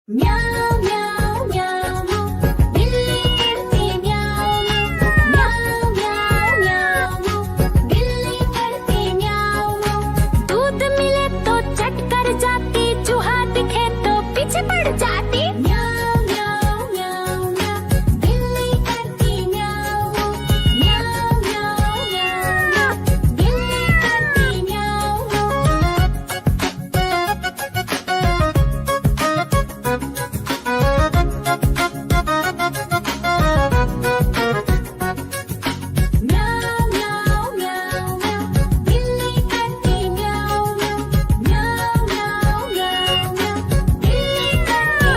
म्याऊं म्याऊं म्याऊं बिल्ली करती म्याऊं म्याऊं म्याऊं म्याऊं बिल्ली करती म्याऊं। दूध मिले तो चट कर जाती, चूहा दिखे तो पीछे पड़ जाती। म्याऊं म्याऊं म्याऊं म्याऊं बिल्ली करती म्याऊं म्याऊं म्याऊं म्याऊं बिल्ली करती म्याऊं। म्याऊं म्याऊं म्याऊं म्याऊं बिल्ली करती म्याऊं म्याऊं म्याऊं म्याऊं म्याऊं बिल्ली करती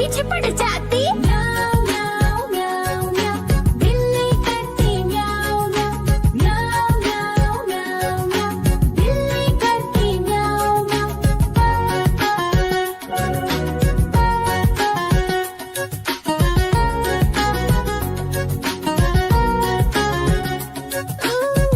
पीछे पड़ जाती। म्याऊं म्याऊं म्याऊं म्याऊं, बिल्ली करती म्याऊं म्याऊं। म्याऊं म्याऊं म्याऊं म्याऊं, बिल्ली करती म्याऊं म्याऊं।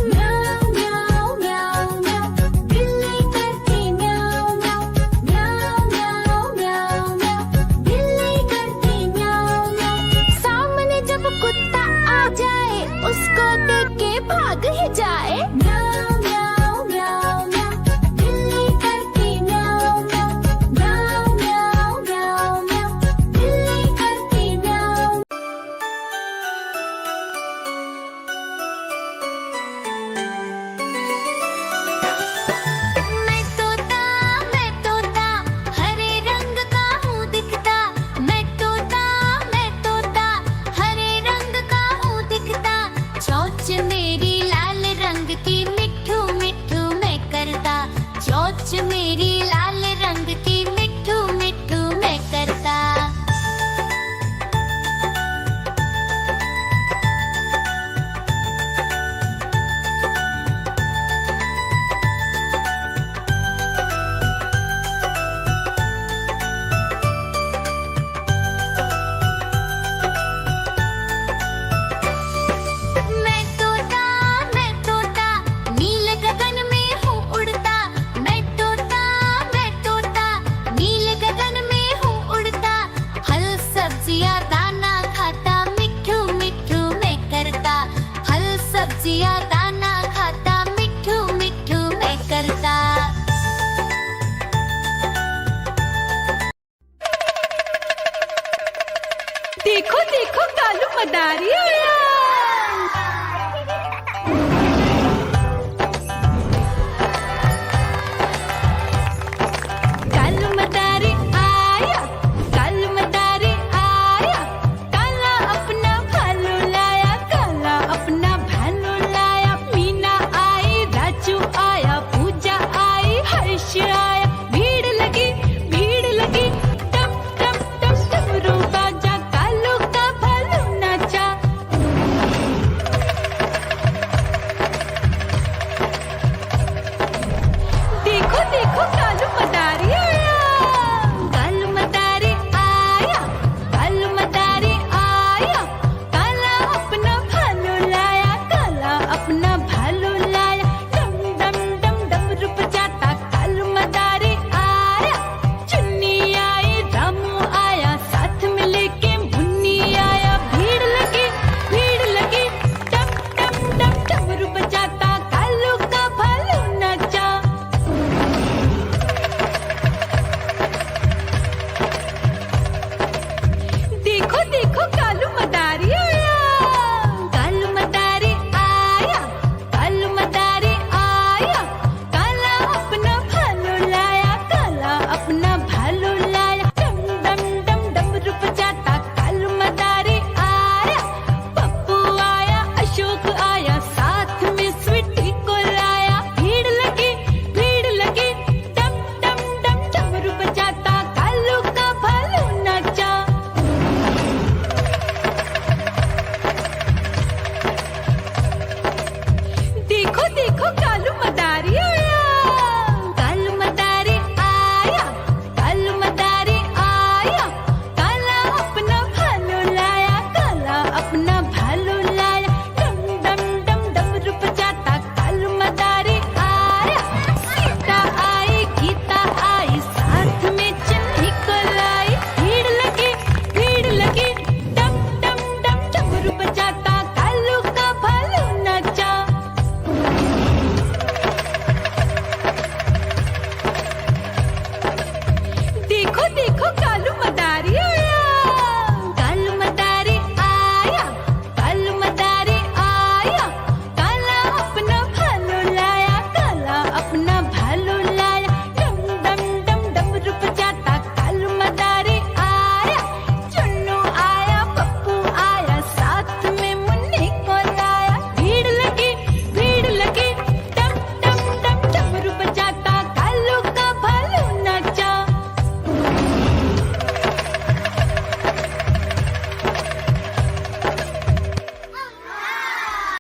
म्याऊं म्याऊं म्याऊं म्याऊं, बिल्ली करती म्याऊं म्याऊं। म्याऊं म्याऊं म्याऊं म्याऊं, बिल्ली करती म्याऊं म्याऊं। सामने जब कुत्ता आ जाए, उसको देख के भाग ही जाए। म्याऊं म्याऊं म्याऊं म्याऊं, बिल्ली करती म्याऊं म्याऊं। म्याऊं म्याऊं म्याऊं म्याऊं, बिल्ली करती म्याऊं। मैं तोता हरे रंग का हूँ दिखता। मैं तोता हरे रंग का हूँ दिखता। चोंच मेरी लाल रंग की, मिट्ठू मिट्ठू मैं करता। चोंच मेरी लाल रंग की, मिट्ठू मिट्ठू मैं करता। मैं तोता नील गगन में हूँ उड़ता। मैं तोता नील गगन में हूँ उड़ता। फल सब्जियाँ दाना खाता, मिट्ठू मिट्ठू मैं करता। फल सब्जियाँ दाना खाता, मिट्ठू मिट्ठू मैं करता। देखो देखो कालू मदारी आया।